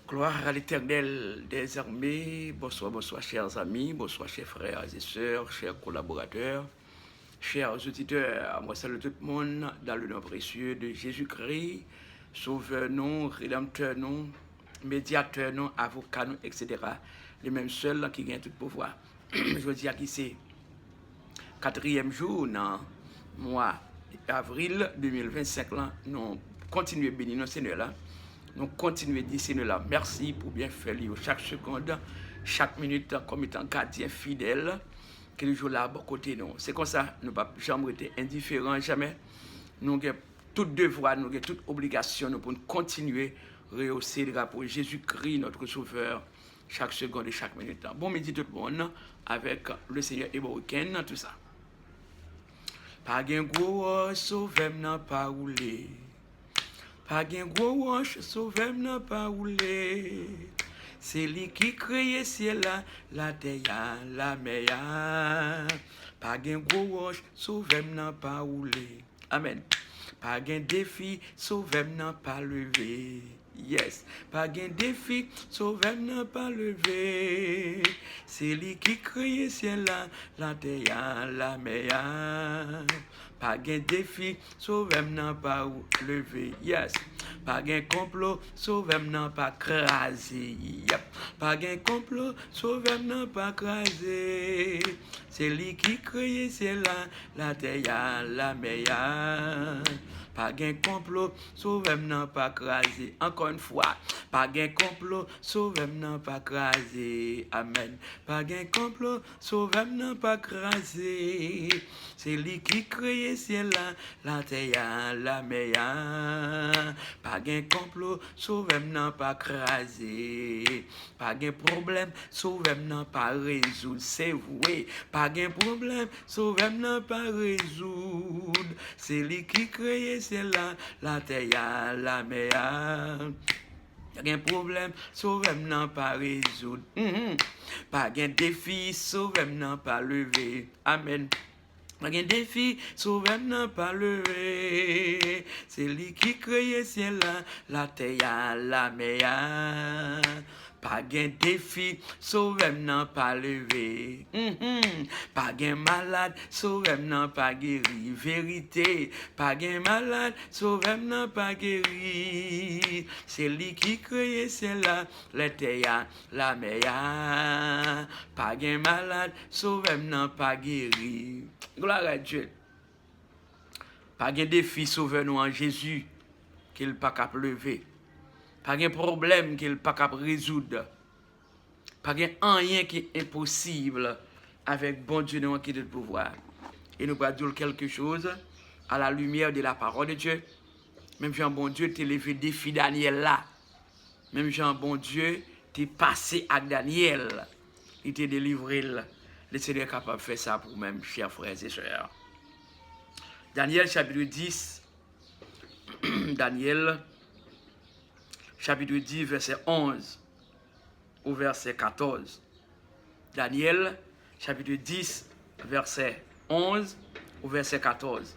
Gloire à l'Éternel des armées. Bonsoir, bonsoir, chers amis, bonsoir, chers frères et sœurs, chers collaborateurs, chers auditeurs. Moi, salue tout le monde dans le nom précieux de Jésus-Christ, sauveur, non, rédempteur, non, médiateur, non, avocat, non, etc. Les mêmes seuls qui gagnent tout pouvoir. Je veux dire qui c'est 4e jour dans le mois d'avril 2025. Là, nous continuons à bénir notre Seigneur là. Nous continuons à dire Seigneur là, merci pour bien faire chaque seconde, chaque minute comme étant gardien fidèle, qui est toujours là à côté de nous. C'est comme ça, nous ne pouvons jamais être indifférents, jamais. Nous avons tout devoir, nous avons toute obligation pour continuer à rehausser le drapeau Jésus-Christ, notre Sauveur, chaque seconde et chaque minute. Bon midi tout le monde, avec le Seigneur Éboïken, tout ça. Pas de gros sauveur n'a pas roulé. Pas de gros roche, sauveur n'a pas roulé. C'est lui qui crée ciel là, la terre, la mer. Pas de gros roche, sauveur n'a pas roulé. Amen. Pas de défi, sauveur n'a pas levé. Yes. Pas de défi, sauveur n'a pas levé. C'est lui qui crée ciel là, la terre, la mer. Pas de défi, sauveur n'a pas levé. Yes. Pas de complot, sauveur n'a pas crasé. Yep. Pas de complot, sauveur n'a pas crasé. C'est lui qui crée ciel là, la terre, la mer. Pas de complot, sauveur n'a pas crasé. Encore une fois, pas de complot, sauveur n'a pas crasé. Amen. Pas de complot, sauveur n'a pas crasé. C'est lui qui crée ciel là, la terre, la mer. Pas de complot, sauveur n'a pas crasé. Pas de problème, sauveur n'a pas résoudre. C'est vrai. Pas de problème, sauveur n'a pas résoudre. C'est lui qui crée ciel là, la terre, la mer. Pas de problème, sauveur n'a pas résoudre. Pas de défi, sauveur n'a pas levé. Amen. Pas de défi, sauveur n'a pas levé. C'est lui qui crée ciel là, la terre, la mer. Pas de défi, sauveur n'a pas levé. Pas de malade, sauveur n'a pas guéri. Vérité, pas de malade, sauveur n'a pas guéri. C'est lui qui crée ciel là, la terre, la mer. Pas de malade, sauveur n'a pas guéri. Gloire à Dieu. Pas de défi, sauveur nous en Jésus, qu'il pas capable lever. Pas de problème qu'il pas capable résoudre. Pas de rien qui est impossible avec bon Dieu nous qui est de pouvoir. Et nous allons dire quelque chose à la lumière de la parole de Dieu. Même Jean bon Dieu t'es levé défi Daniel là. Même Jean bon Dieu t'es passé à Daniel. Il t'est délivré. Le Seigneur est capable de faire ça pour même, chers frères et sœurs. Daniel chapitre 10. Daniel chapitre 10, verset 11 au verset 14. Daniel chapitre 10, verset 11 au verset 14.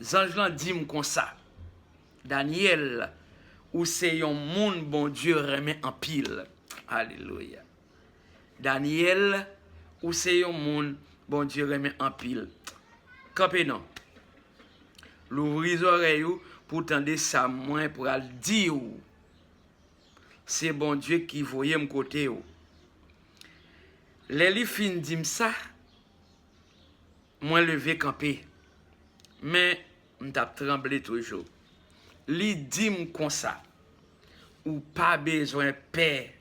Zange dit comme ça. Daniel, ou c'est un monde bon Dieu remet en pile. Alléluia. Daniel, ou c'est un monde bon Dieu remet en pile. Campé non. L'ouvrir les oreilles pour tendre ça moins pour le dire. C'est bon Dieu qui voyait mon côté. Les fin dit ça, moi levé campé. Mais m't'a tremblé toujours. Li dit comme ça. Ou pas besoin paix.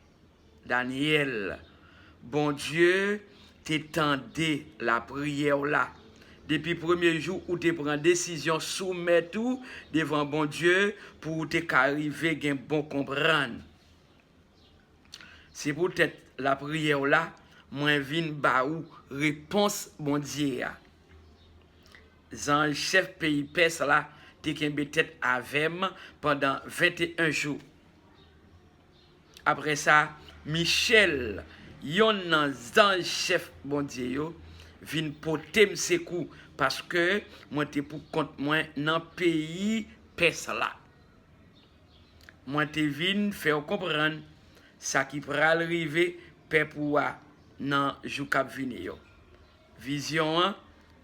Daniel, bon Dieu t'étendait la prière là. Depuis le premier jour où tu prends décision, soumet tout devant bon Dieu pour t'arriver à bon comprendre. C'est peut-être la prière là, moi vinn ba ou réponse bon Dieu. Zan chef pays Perse là, t'es kembe tête avec pendant 21 jours. Après ça, Michel, yon nan zan chef bon Dieu yo, vinn potem sekou parce que moi t'es pour compte moi dans pays Perse là. Moi t'es vinn faire comprendre ça qui pral rive paix pour nan jou k'ap vini yo. Vision an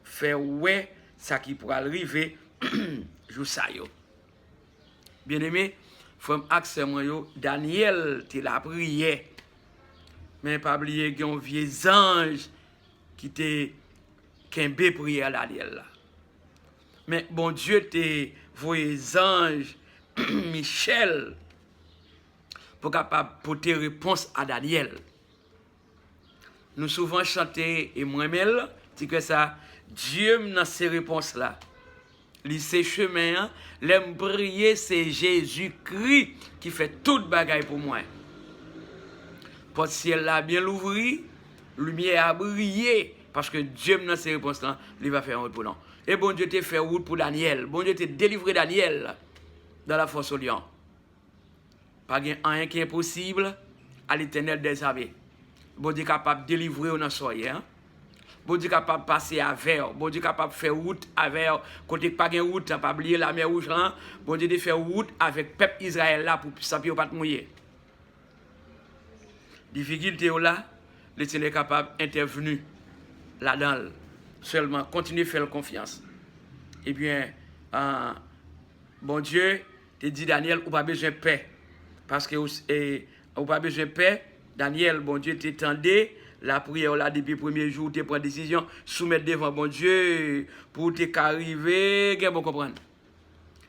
fait ouais ça qui pral rive jou sa yo. Bien-aimé, frère axe moi yo, Daniel te la prière. Mais pas oublier qu'il y a un vieux ange qui te kembe prière Daniel là. Mais bon Dieu te voyé ange Michel pour capable porter réponse à Daniel. Nous souvent chanter et moi-même dit que ça Dieu dans ces réponses là. Li ces chemins, l'aime prier c'est Jésus-Christ qui fait toute bagaille pour moi. Porte ciel là bien l'ouvrir, lumière a brillé parce que Dieu dans ces réponses là, il va faire un route pour nous. Et bon Dieu t'a fait route pour Daniel. Bon Dieu t'a délivré Daniel dans la force au lion. Pas rien qui est impossible à l'Éternel des armées. Bon Dieu capable de délivrer dans soirée. Bon Dieu capable de passer avec. Bon Dieu capable de faire route avec. Côté pas de route, pas oublier la mer rouge là. Bon Dieu de faire route avec peuple Israël là pour ça pas mouiller. Difficulté là, l'Éternel est capable d'intervenir là-dedans. Seulement continuer à faire confiance. Eh bien, bon Dieu te dit Daniel, ou pas besoin de paix. Parce que ou pas besoin de paix. Daniel, bon Dieu t'étendait la prière là depuis le premier jour, tu prends décision, soumettre devant bon Dieu pour t'arriver, bon comprendre.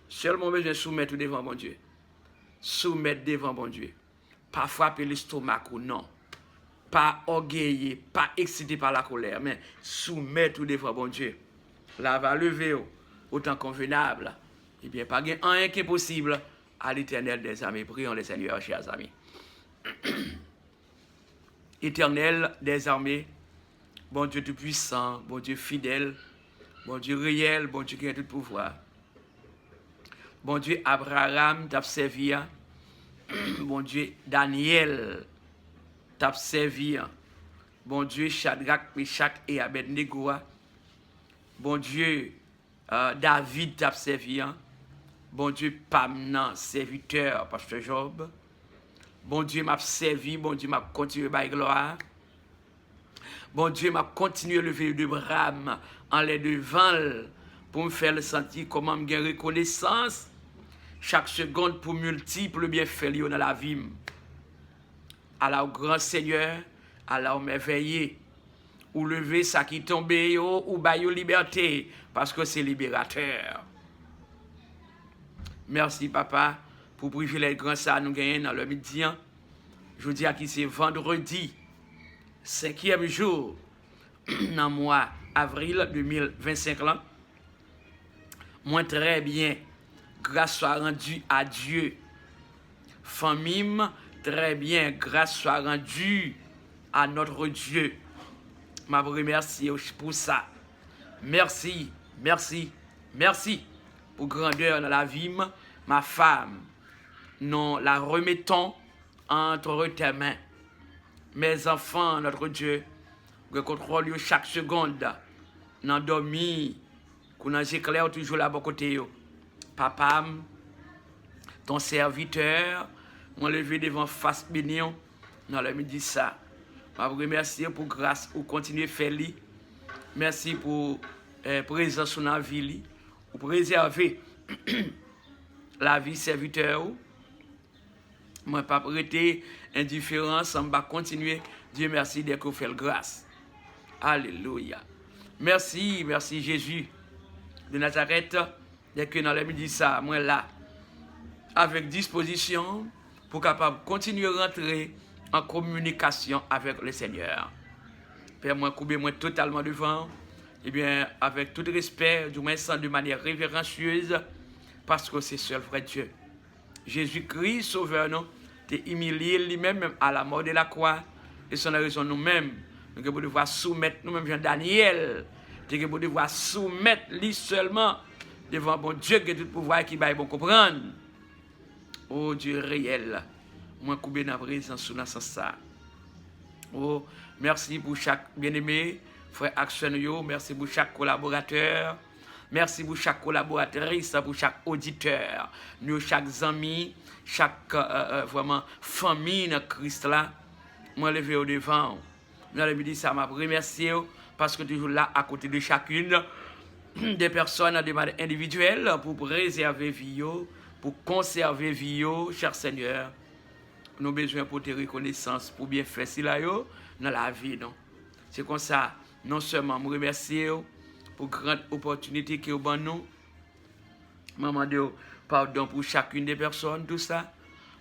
Seulement besoin de soumettre devant bon Dieu. Soumettre devant bon Dieu. Pas frapper l'estomac ou non. Pas orgueillé, pas excité par la colère, mais soumettre devant bon Dieu. Là va lever autant convenable. Eh bien, pas rien qui est possible à l'Éternel des armées. Prions le Seigneur, chers amis. Éternel des armées, bon Dieu tout-puissant, bon Dieu fidèle, bon Dieu réel, bon Dieu qui a tout pouvoir. Bon Dieu Abraham t'a servi, bon Dieu Daniel t'a servi, bon Dieu Shadrach, Meshach et Abednego, bon Dieu David t'a servi, bon Dieu Pamnan, serviteur, pasteur Job. Bon Dieu m'a servi, bon Dieu m'a continué par gloire. Bon Dieu m'a continué à lever de bras en les devant pour me faire le sentir comment me gagner reconnaissance chaque seconde pour multiples bienfaits dans la vie. Alors grand Seigneur, alors merveilleux, ou lever ça qui tombe ou bailler liberté parce que c'est libérateur. Merci papa. Pour privilège grand ça nous gagnons dans le midi. Je dis à qui c'est vendredi, 5e jour, dans le mois avril 2025 là. Moi très bien, grâce soit rendue à Dieu. Famille, très bien, grâce soit rendue à notre Dieu. Je vous remercie pour ça. Merci, merci, merci pour grandeur dans la vie, ma femme. Nous la remettons entre tes mains. Mes enfants, notre Dieu, que contrôle chaque seconde. Nous dormir, qu'on a éclair toujours là-bas côté. Papa, ton serviteur, moi levé devant face bénion, dans le midi ça. Je vous remercie pour grâce ou continuer à faire li. Merci pour présence dans la vie, pour préserver la vie serviteur. Moi, pas prêter indifférence, on va continuer. Dieu merci dès que vous faites grâce. Alléluia. Merci, merci Jésus de Nazareth. Dès que dans le midi ça, moi là, avec disposition pour capable continuer à rentrer en communication avec le Seigneur. Père, moi, coupez-moi totalement devant. Eh bien, avec tout respect, du moins de manière révérencieuse, parce que c'est seul vrai Dieu. Jésus-Christ, sauveur, nous, t'es humilié lui-même même à la mort de la croix. Et son raison nous-mêmes, nous devons devoir soumettre nous-mêmes, Jean Daniel, nous devons devoir soumettre lui seulement devant bon Dieu qui a tout pouvoir et qui va bon comprendre. Oh Dieu réel, moi coupé dans la présence sous la ça. Oh, merci pour chaque bien-aimé, frère Action, merci pour chaque collaborateur. Merci pour chaque collaboratrice, pour chaque auditeur, nous, chaque ami, chaque vraiment famille dans Christ là. Moi, levé au devant. Dans le midi, ça m'a remercié parce que toujours là, à côté de chacune des personnes de manière individuelle, pour préserver vie, pour conserver vie, cher Seigneur. Nous avons besoin pour tes reconnaissances, pour bien faire cela dans la vie. C'est comme ça, non seulement me remercier pour grande opportunité que vous avez nous. Maman de pardon pour chacune des personnes, tout ça.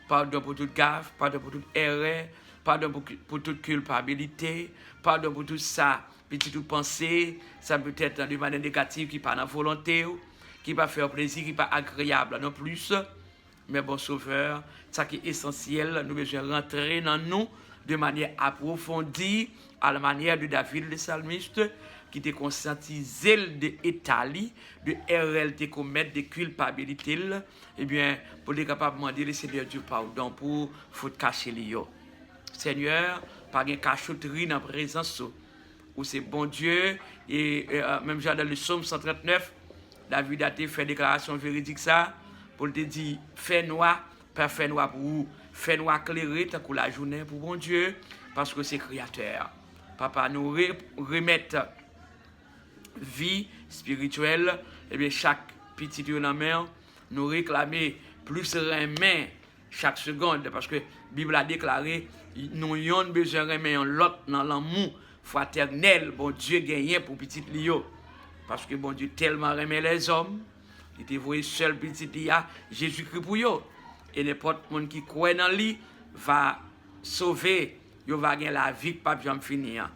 Pardon pour toute gaffe, pardon pour toute erreur, pardon pour toute culpabilité, pardon pour tout ça, petite pensée, ça peut être de manière négative qui pas dans volonté, qui pas faire plaisir, qui pas agréable non plus. Mais bon sauveur, ça qui est essentiel, nous devons rentrer dans nous de manière approfondie, à la manière de David le psalmiste, qui était conscientisé de l'Italie, de RLT commettre de culpabilité, eh bien, pour être capable de demander le Seigneur Dieu pardon pour faute cacher les Seigneur, pas de cachotterie dans la présence, où c'est bon Dieu, et même dans le psaume 139, David a fait une déclaration véridique ça, pour te dire, fais noir, pas fait noir pour vous, fais noir éclairé, tant que la journée pour bon Dieu, parce que c'est créateur. Papa, nous remettre vie spirituelle, et bien chaque petit dans la main, nous réclamer plus remet chaque seconde, parce que la Bible a déclaré, nous avons besoin de remettre l'autre dans l'amour fraternel, bon Dieu gagne pour petit Lio, parce que bon Dieu tellement remet les hommes, il était voué seul petit Lia, Jésus-Christ pour eux, et n'importe monde qui croit dans lui va sauver, il va gagner la vie, pas jamais finir.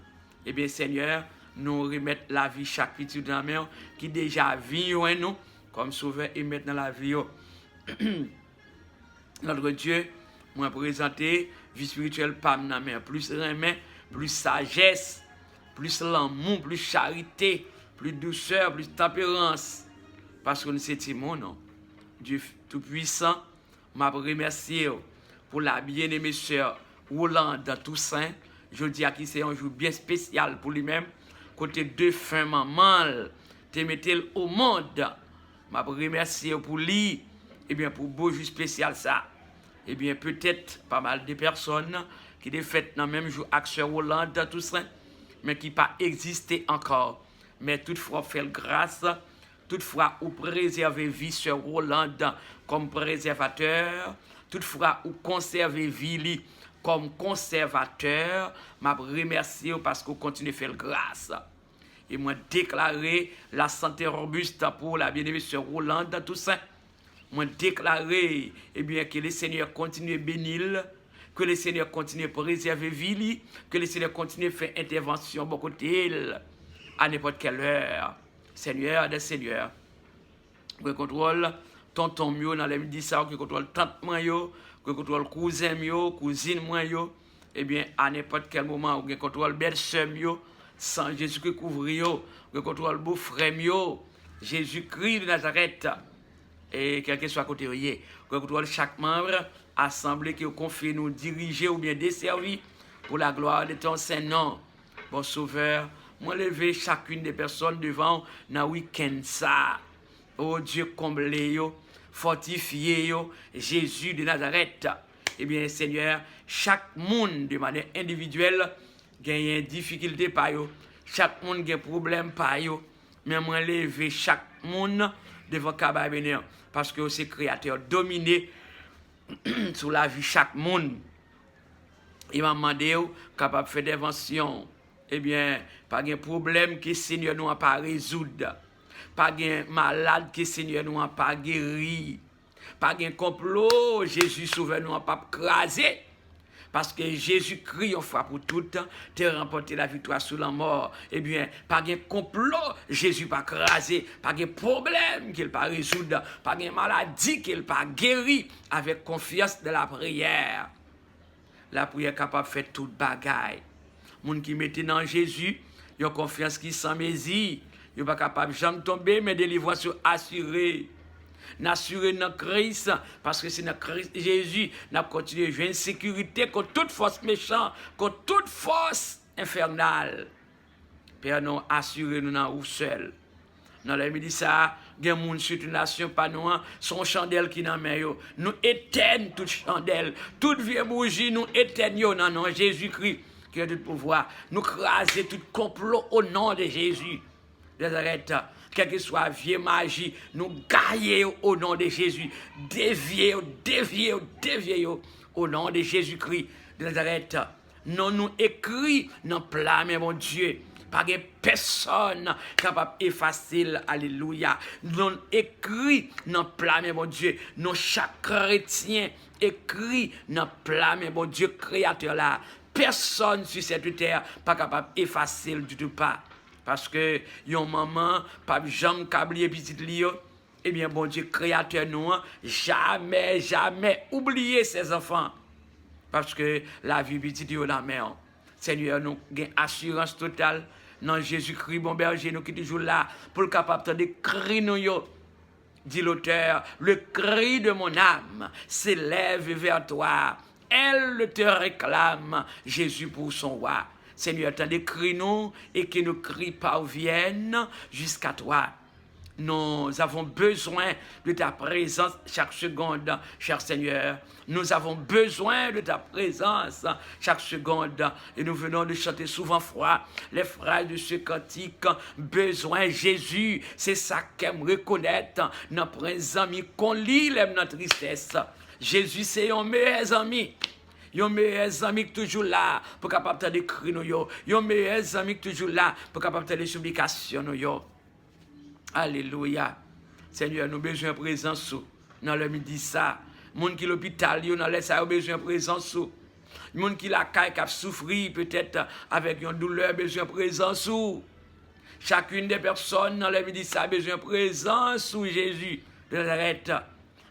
Eh bien Seigneur, nous remettre la vie chaque petit dans la main qui déjà vit nous comme sauveur et mettre dans la vie. Notre Dieu, moi présenter vie spirituelle pas dans la main, plus remet, plus sagesse, plus l'amour, plus charité, plus douceur, plus tempérance. Parce que nous sommes mon Dieu Tout-Puissant, m'a remercié pour la bien-aimée sœur Rolande Toussaint. Je dis à qui c'est un jour bien spécial pour lui-même. Côté deux fins maman, te mettez au monde. M'a remercié pour lui. Et bien pour beau jour spécial ça. Et bien peut-être pas mal de personnes qui ont fait dans le même jour avec sœur Rolande Toussaint, mais qui pas existé encore. Mais toutefois fait grâce. Toutefois, ou préserver vie sur Rolande comme préservateur. Toutefois, ou conserver vie comme conservateur. Je remercie parce que vous continuez à faire grâce. Et moi, déclarer la santé robuste pour la bien-aimée sur Rolande Toussaint. Moi, déclarer bien, que le Seigneur continue à bénir, que le Seigneur continue à préserver vie, que le Seigneur continue à faire intervention beaucoup d'elle à n'importe quelle heure. Seigneur des seigneurs, que contrôle tonton mio dans les midi ça, que contrôle tante moi yo, que contrôle cousin mio, cousine moi yo, eh bien à n'importe quel moment, que contrôle belle-sœur mio, sans Jésus-Christ couvre yo, que contrôle beau-frère mio, Jésus-Christ de Nazareth, et quel que soit côté que contrôle chaque membre, assemblée qui confie nous diriger ou bien desservir pour la gloire de ton Saint-Nom, bon Sauveur. Moi, lever chacune des personnes devant dans le week-end ça. Oh Dieu, comblé yo, fortifié yo, Jésus de Nazareth. Eh bien, Seigneur, chaque monde de manière individuelle gagne une difficulté par yo. Chaque monde gagne un problème par yo. Mais moi, lever chaque monde devant Kaba Bénéa. Parce que c'est créateur dominé sur la vie de chaque monde. Il m'a demandé capable de faire des inventions. Eh bien, pas de problème que le Seigneur nous a pas résoudre. Pas de malade que le Seigneur nous a pas guéri. Pas de complot, Jésus sauveur nous a pas crasé. Parce que Jésus-Christ, une fois pour toutes, t'a remporté la victoire sur la mort. Eh bien, pas de complot, Jésus pas crasé. Pas de problème qu'il pas résoudre. Pas de maladie qu'il pas guéri. Avec confiance de la prière. La prière est capable de faire toute bagaille. Moun qui mettent dans Jésus, ils ont confiance qui sans mesure. Ils ne sont pas capables de jamais tomber, mais délivrance assurée. N'assurer dans Christ, parce que c'est dans Christ Jésus, nous continuons à jouer une sécurité contre toute force méchante, contre toute force infernale. Père, nous assurez nous dans vous seul. Dans le midi ça, il y a des gens sur une nation, pas nous, son chandelle qui dans main yo. Nous éteignons toute chandelle, toute vieille bougie, nous éteignons dans nom Jésus-Christ qui a tout pouvoir. Nous craser tout complot au nom de Jésus. Nazareth, quelle que soit vieille magie, nous gagnons au nom de Jésus. Déviez au nom de Jésus-Christ de Nazareth. Non, nous écrit dans plat, mais mon Dieu. Pas de personne capable d'effacer, alléluia. Non écrit dans plat, mais mon Dieu. Non chaque chrétien écrit dans plat, mais mon Dieu, créateur là. Personne sur cette terre pas capable d'effacer du tout pas. Parce que yon maman, pas jamais câblier petit lio. Eh bien, bon Dieu, créateur nous, jamais oublier ses enfants. Parce que la vie petite yo la mer. Seigneur, nous avons assurance totale. Dans Jésus-Christ, bon berger, nous qui toujours là, pour le capable de crier nous yo. Dit l'auteur, le cri de mon âme s'élève vers toi. Elle te réclame, Jésus pour son roi. Seigneur, t'as des cris nous et que nos cris parviennent jusqu'à toi. Nous avons besoin de ta présence chaque seconde, cher Seigneur. Nous avons besoin de ta présence chaque seconde. Et nous venons de chanter souvent froid les phrases de ce cantique. Besoin Jésus, c'est ça qu'aime reconnaître. Notre ami qu'on lit notre tristesse. Jésus, c'est un meilleur ami. Yon meilleurs amis qui toujours là pour capable de crier nous yo. Yon meilleurs amis qui toujours là pour capable de supplication nous yo. Alléluia. Seigneur, nous besoin de présence dans le midi ça. Moun qui l'hôpital yo dans les ça besoin de présence sous. Moun qui la caille qui a souffri peut-être avec une douleur besoin de présence sous. Chacune des personnes dans le midi ça besoin de présence sous Jésus de Nazareth.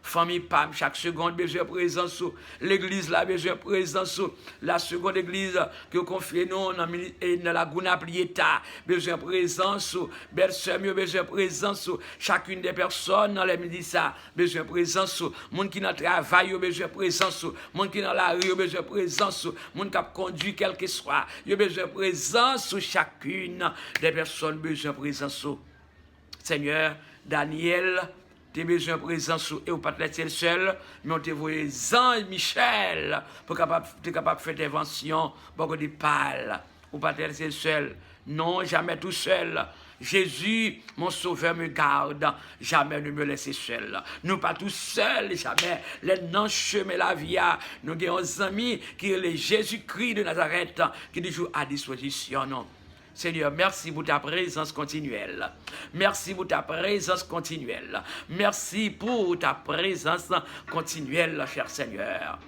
Famille PAM, chaque seconde, besoin de présence. L'église, là, besoin de présence. La seconde église que confie nous dans la Gouna Plieta, besoin de présence. Belle sœur, besoin de présence. Chacune des personnes dans les midi, ça, besoin de présence. Monde qui dans le travail, besoin de présence. Monde qui dans la rue, besoin de présence. Monde qui a conduit quel que soit, besoin de présence. Chacune des personnes, besoin de présence. Seigneur, Daniel, tu as besoin de présence et ou pas te laisser seul, mais on te voit Jean Michel pour être capable de faire intervention, pour que tu parles, ou pas te laisser seul. Non, jamais tout seul. Jésus, mon sauveur, me garde, jamais ne me laisser seul. Nous pas tout seuls, jamais. Les non chemin la vie, nous avons des amis qui est le Jésus-Christ de Nazareth, qui est toujours à disposition. Non. Seigneur, merci pour ta présence continuelle. Merci pour ta présence continuelle. Merci pour ta présence continuelle, cher Seigneur.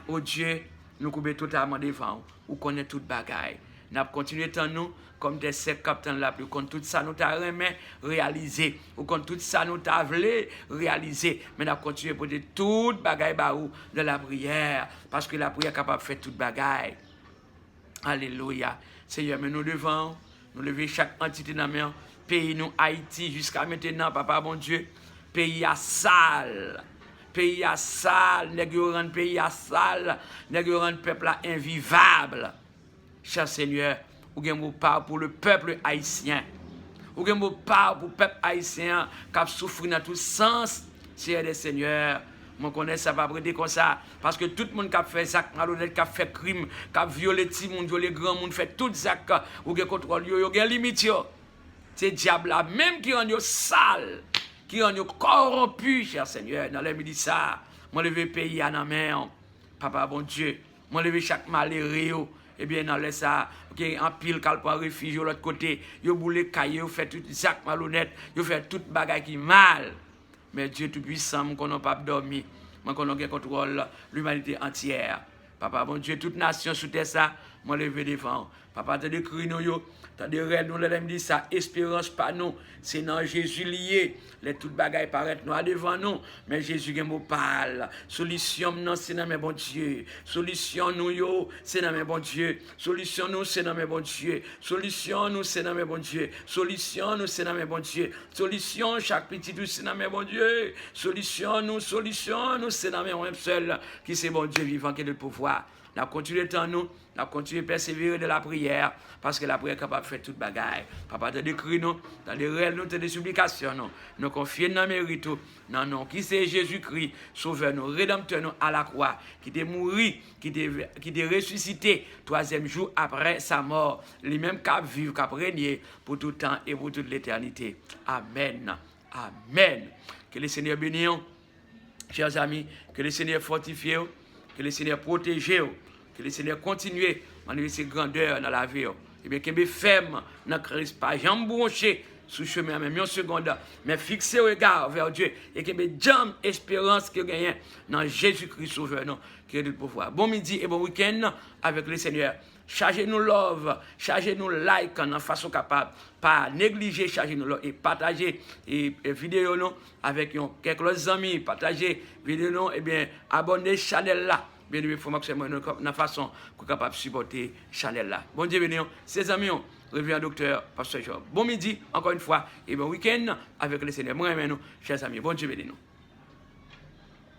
Oh Dieu, nous coupons totalement devant, ou connaît toute bagaille. Nous continuons à nous comme des secs capitaines là, plus quand tout ça nous t'a remis réalisé, ou quand tout ça nous t'a voulu réaliser, mais nous continuons à porter toute bagaille de la prière, parce que la prière est capable de faire toute bagaille. Alléluia. Seigneur, mais nous devons nous lever chaque entité dans le pays, nous, Haïti, jusqu'à maintenant, papa, bon Dieu, pays à sale. Pays à sale, nous rend pays à sale, nous rend peuple invivable. Cher Seigneur, ou bien vous parle pour le peuple haïtien. Ou bien vous parle pour le peuple haïtien qui a souffert dans tous sens, Seigneur. Je connais ça pas prêter comme ça. Parce que tout le monde qui a fait ça, qui a fait crime, qui a violé les petits, violé les grands, fait tout ça, ou qui contrôle, il y a des limites. C'est le diable là, même qui rend sale, qui rend corrompu, cher Seigneur, dans les midi ça. Moi, lever le pays à la main, papa bon Dieu. Moi, lever chaque malheureux, eh bien, dans les ça, qui en pile, qui a réfugié de l'autre côté, ils ont boulé caillé, ils fait tout ça malhonnête, ils fait toute bagaille qui mal. Mais Dieu Tout-Puissant, nous ne pas dormir. Nous contrôle l'humanité entière. Papa, bon Dieu, toute nation sous terre, ça, moi, levé devant. Papa, t'as des cris, nous, t'as des rêves, nous, les dit ça. Espérance pas nous. C'est dans Jésus lié. Les toutes bagailles paraissent noires devant nous. Mais Jésus, qui nous parle. Solution, non, c'est dans mes bons Dieu. Solution, nous, c'est dans mes bons Dieu. Solution, nous, c'est dans mes bons Dieu. Solution, nous, c'est dans mes bons Dieu. Solution, nous, c'est dans mes bons Dieu. Solution, chaque petit, nous, c'est dans mes bons Dieu. Solution, nous, c'est dans mes bons seuls. Qui c'est bon Dieu vivant, qui est le pouvoir. Nous continuons en nous. Nous continuons continuer à persévérer de la prière, parce que la prière est capable de faire toute bagaille. Papa, te décrit nous, dans les réels, nous, des supplications, nous confions dans le mérite, non, non, qui c'est Jésus-Christ, sauveur, nous, rédempteur, nous, à la croix, qui est mort, qui est ressuscité, troisième jour après sa mort, lui-même qui a vécu, qui a régné pour tout temps et pour toute l'éternité. Amen. Amen. Que le Seigneur bénisse, chers amis, que le Seigneur fortifie, que le Seigneur protège, que le Seigneur continue à manifester ses grandeurs dans la vie. Et bien, qu'il ferme dans Christ, pas jamais bronché sous chemin, même une seconde, mais fixer le regard vers Dieu et qu'il y ait jamais espérance que gagne dans Jésus-Christ Sauveur, non, qui est de pouvoir. Bon midi et bon week-end avec le Seigneur. Chargez-nous love, chargez-nous like de façon capable, pas négliger, chargez-nous love et partager et vidéo non avec quelques amis, partager vidéo non et bien abonnez channel là. Bien sûr, il faut maximum de façon pour capable supporter channel là. Bon Dieu béni, ses amis, revient docteur Pasteur Job. Bon midi encore une fois et bon week-end avec le Seigneur. Moi et nous, chers amis, bon Dieu béni nous.